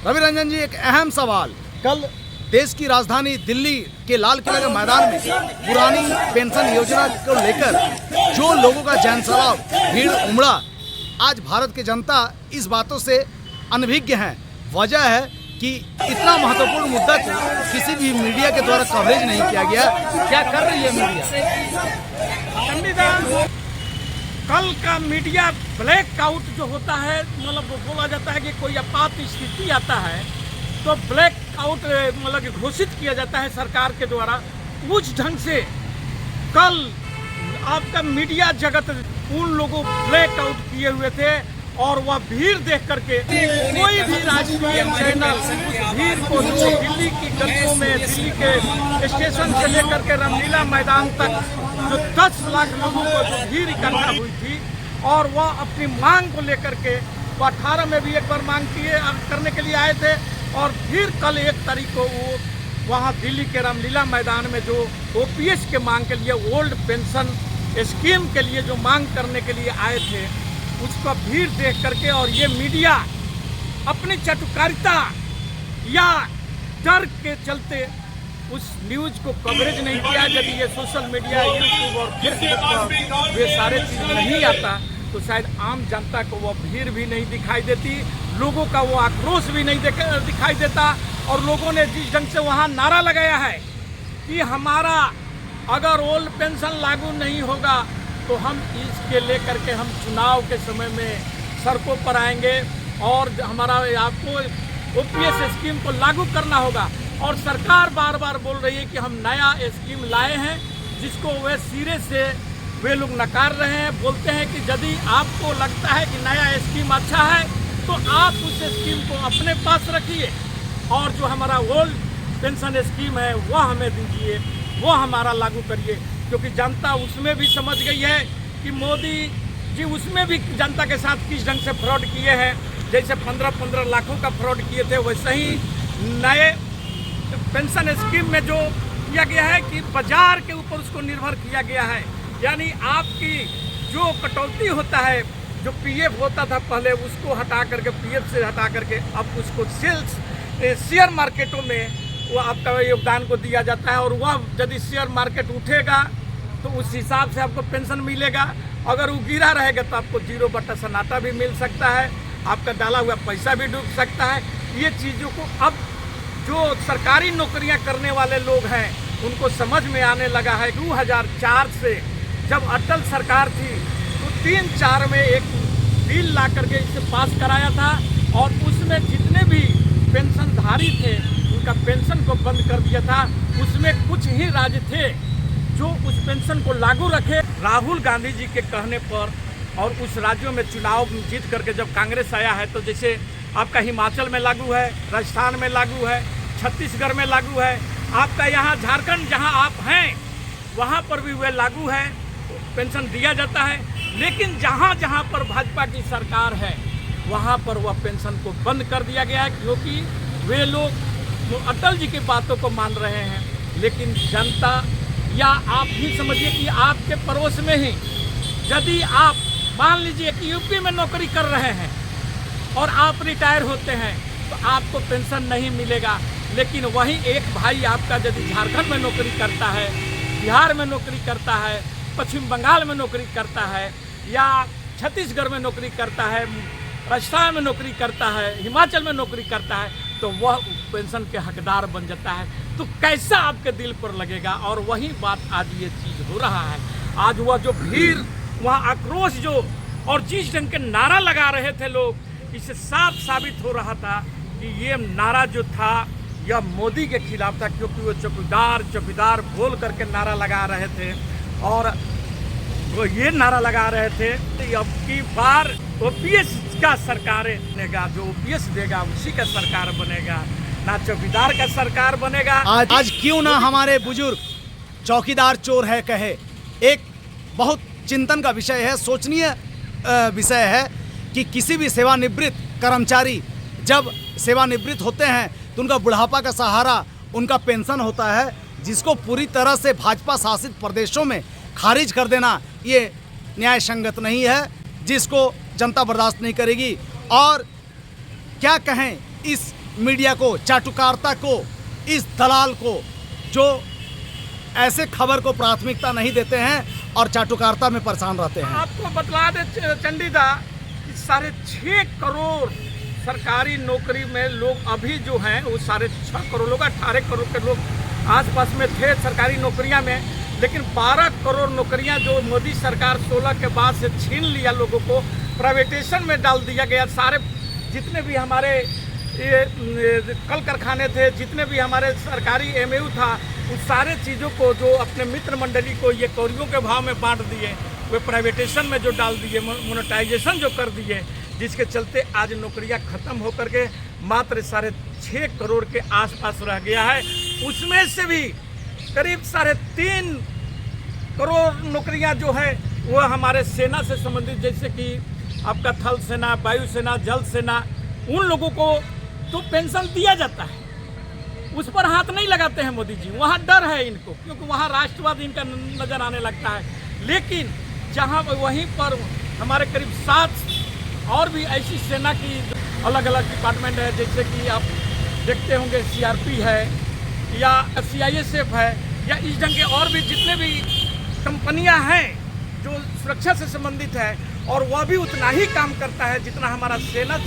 रवि रंजन जी, एक अहम सवाल। कल देश की राजधानी दिल्ली के लाल किले के मैदान में पुरानी पेंशन योजना को लेकर जो लोगों का जनसैलाब भीड़ उमड़ा, आज भारत की जनता इस बातों से अनभिज्ञ है। वजह है कि इतना महत्वपूर्ण मुद्दा को किसी भी मीडिया के द्वारा कवरेज नहीं किया गया। क्या कर रही है मीडिया? संविधान कल का मीडिया ब्लैक आउट जो होता है, मतलब बोला जाता है कि कोई आपात स्थिति आता है तो ब्लैक आउट मतलब घोषित किया जाता है सरकार के द्वारा। उस ढंग से कल आपका मीडिया जगत उन लोगों ब्लैक आउट किए हुए थे और वह भीड़ देख करके कोई भी राजकीय चैनल उस भीड़ को जो दिल्ली की गलियों में, दिल्ली के स्टेशन से लेकर के रामलीला मैदान तक जो 10 लाख लोगों को जो भीड़ इकट्ठा हुई थी, और वह अपनी मांग को लेकर के वो 18 में भी एक बार मांग करने के लिए आए थे, और फिर कल 1 तारीख को वो वहाँ दिल्ली के रामलीला मैदान में जो ओपीएस के मांग के लिए, ओल्ड पेंशन स्कीम के लिए जो मांग करने के लिए आए थे, उसका भीड़ देख करके और ये मीडिया अपनी चटुकारिता या डर के चलते उस न्यूज को कवरेज नहीं किया। यदि ये सोशल मीडिया, यूट्यूब और फेसबुक पर वे सारे चीज़ नहीं आता तो शायद आम जनता को वो भीड़ भी नहीं दिखाई देती, लोगों का वो आक्रोश भी नहीं दिखाई देता। और लोगों ने जिस ढंग से वहाँ नारा लगाया है कि हमारा अगर ओल्ड पेंशन लागू नहीं होगा तो हम इसके लेकर के हम चुनाव के समय में सड़कों पर आएंगे और हमारा आपको ओपीएस स्कीम को लागू करना होगा। और सरकार बार बार बोल रही है कि हम नया स्कीम लाए हैं, जिसको वे सिरे से वे लोग नकार रहे हैं। बोलते हैं कि यदि आपको लगता है कि नया स्कीम अच्छा है तो आप उस स्कीम को अपने पास रखिए, और जो हमारा ओल्ड पेंशन स्कीम है वह हमें दीजिए, वो हमारा लागू करिए। क्योंकि जनता उसमें भी समझ गई है कि मोदी जी उसमें भी जनता के साथ किस ढंग से फ्रॉड किए हैं। जैसे 15-15 लाखों का फ्रॉड किए थे, वैसे ही नए पेंशन स्कीम में जो किया गया है कि बाजार के ऊपर उसको निर्भर किया गया है। यानी आपकी जो कटौती होता है, जो पीएफ होता था पहले, उसको हटा करके, पीएफ से हटा करके अब उसको शेयर मार्केटों में वो आपका योगदान को दिया जाता है। और वह यदि शेयर मार्केट उठेगा तो उस हिसाब से आपको पेंशन मिलेगा। अगर वो गिरा रहेगा तो आपको 0 सन्नाटा भी मिल सकता है, आपका डाला हुआ पैसा भी डूब सकता है। ये चीज़ों को अब जो सरकारी नौकरियां करने वाले लोग हैं उनको समझ में आने लगा है। 2004 से जब अटल सरकार थी तो 3-4 में एक बिल ला करके इसे पास कराया था, और उसमें जितने भी पेंशनधारी थे उनका पेंशन को बंद कर दिया था। उसमें कुछ ही राज्य थे जो उस पेंशन को लागू रखे। राहुल गांधी जी के कहने पर और उस राज्यों में चुनाव जीत करके जब कांग्रेस आया है, तो जैसे आपका हिमाचल में लागू है, राजस्थान में लागू है, छत्तीसगढ़ में लागू है, आपका यहाँ झारखंड जहाँ आप हैं वहाँ पर भी वह लागू है, पेंशन दिया जाता है। लेकिन जहाँ जहाँ पर भाजपा की सरकार है वहाँ पर वह पेंशन को बंद कर दिया गया है, क्योंकि वे लोग अटल जी की बातों को मान रहे हैं। लेकिन जनता, या आप भी समझिए कि आपके पड़ोस में ही यदि आप मान लीजिए कि यूपी में नौकरी कर रहे हैं और आप रिटायर होते हैं तो आपको पेंशन नहीं मिलेगा। लेकिन वहीं एक भाई आपका यदि झारखंड में नौकरी करता है, बिहार में नौकरी करता है, पश्चिम बंगाल में नौकरी करता है, या छत्तीसगढ़ में नौकरी करता है, राजस्थान में नौकरी करता है, हिमाचल में नौकरी करता है, तो वह पेंशन के हकदार बन जाता है। तो कैसा आपके दिल पर लगेगा? और वही बात आज ये चीज़ हो रहा है। आज वह जो भीड़, वहाँ आक्रोश जो, और जिस ढंग के नारा लगा रहे थे लोग, इससे साफ साबित हो रहा था कि ये नारा जो था यह मोदी के खिलाफ था, क्योंकि वो चौकीदार बोल करके नारा लगा रहे थे। और वो ये नारा लगा रहे थे कि अब की बार ओपीएस का सरकार बनेगा, जो ओपीएस देगा उसी का सरकार बनेगा, ना चौकीदार का सरकार बनेगा। आज क्यों ना हमारे बुजुर्ग चौकीदार चोर है कहे, एक बहुत चिंतन का विषय है, सोचनीय विषय है कि किसी भी सेवानिवृत्त कर्मचारी जब सेवानिवृत्त होते हैं तो उनका बुढ़ापा का सहारा उनका पेंशन होता है, जिसको पूरी तरह से भाजपा शासित प्रदेशों में खारिज कर देना ये न्याय संगत नहीं है, जिसको जनता बर्दाश्त नहीं करेगी। और क्या कहें, इस मीडिया को, चाटुकारिता को, इस दलाल को जो ऐसे खबर को प्राथमिकता नहीं देते हैं और चाटुकारिता में परेशान रहते हैं। आपको बतला दे चंडीदा कि 6.5 करोड़ सरकारी नौकरी में लोग अभी जो हैं वो 6.5 करोड़ लोग, 18 करोड़ के लोग आसपास में थे सरकारी नौकरियां में, लेकिन 12 करोड़ नौकरियां जो मोदी सरकार 16 के बाद से छीन लिया, लोगों को प्राइवेटेशन में डाल दिया गया। सारे जितने भी हमारे कल कारखाने थे, जितने भी हमारे सरकारी एमएयू था, उस सारे चीज़ों को जो अपने मित्र मंडली को ये कौड़ियों के भाव में बांट दिए, वे प्राइवेटेशन में जो डाल दिए, मोनेटाइजेशन जो कर दिए, जिसके चलते आज नौकरियां खत्म होकर के मात्र 6.5 करोड़ के आसपास रह गया है। उसमें से भी करीब 3.5 करोड़ नौकरियां जो है वो हमारे सेना से संबंधित, जैसे कि आपका थल सेना, वायु सेना, जल सेना, उन लोगों को तो पेंशन दिया जाता है, उस पर हाथ नहीं लगाते हैं मोदी जी। वहाँ डर है इनको, क्योंकि वहाँ राष्ट्रवाद इनका नज़र आने लगता है। लेकिन जहाँ वहीं पर हमारे करीब 7 और भी ऐसी सेना की अलग अलग डिपार्टमेंट है, जैसे कि आप देखते होंगे सीआरपी है या सीआईएसएफ है या इस ढंग के और भी जितने भी कंपनियां हैं जो सुरक्षा से संबंधित है, और वह भी उतना ही काम करता है जितना हमारा सेना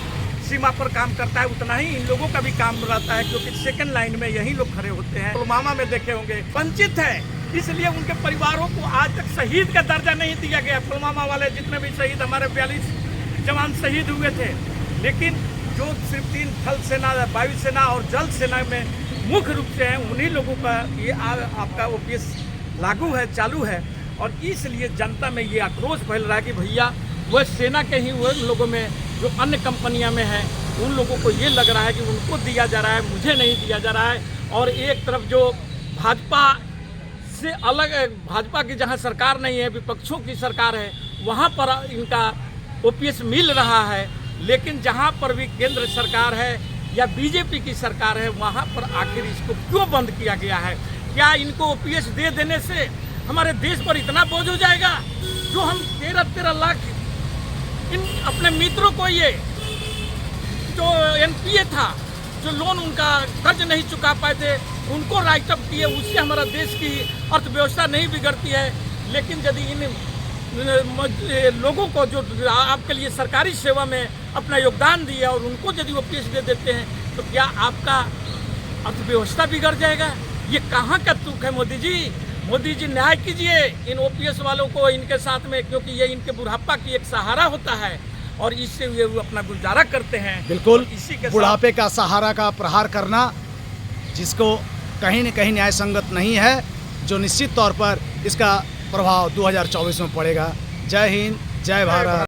सीमा पर काम करता है, उतना ही इन लोगों का भी काम रहता है, क्योंकि सेकंड लाइन में यही लोग खड़े होते हैं। पुलवामा में देखे होंगे वंचित है, इसलिए उनके परिवारों को आज तक शहीद का दर्जा नहीं दिया गया। पुलवामा वाले जितने भी शहीद, हमारे 42 जवान शहीद हुए थे, लेकिन जो सिर्फ 3 थल सेना, वायु सेना और जल सेना में मुख्य रूप से हैं, उन्हीं लोगों का ये आपका ओपीएस लागू है, चालू है। और इसलिए जनता में ये आक्रोश फैल रहा है कि भैया वह सेना के ही वो लोगों में जो अन्य कंपनियां में हैं, उन लोगों को ये लग रहा है कि उनको दिया जा रहा है, मुझे नहीं दिया जा रहा है। और एक तरफ जो भाजपा से अलग, भाजपा की जहां सरकार नहीं है, विपक्षों की सरकार है, वहां पर इनका ओपीएस मिल रहा है, लेकिन जहां पर भी केंद्र सरकार है या बीजेपी की सरकार है, वहां पर आखिर इसको क्यों बंद किया गया है? क्या इनको ओपीएस दे देने से हमारे देश पर इतना बोझ हो जाएगा जो हम 13 लाख इन अपने मित्रों को, ये जो एनपीए था, जो लोन उनका कर्ज नहीं चुका पाए थे, उनको राइट अप किए, उससे हमारा देश की अर्थव्यवस्था नहीं बिगड़ती है। लेकिन यदि इन लोगों को जो आपके लिए सरकारी सेवा में अपना योगदान दिया और उनको यदि ओपीएस दे देते हैं, तो क्या आपका अर्थव्यवस्था बिगड़ जाएगा? ये कहाँ का तुक है मोदी जी? मोदी जी न्याय कीजिए इन ओपीएस वालों को, इनके साथ में, क्योंकि ये इनके बुढ़ापा की एक सहारा होता है और इससे ये अपना गुजारा करते हैं। बिल्कुल, इसी के बुढ़ापे का सहारा का प्रहार करना, जिसको कहीं न कहीं न्याय संगत नहीं है, जो निश्चित तौर पर इसका प्रभाव 2024 में पड़ेगा। जय हिंद, जय भारत।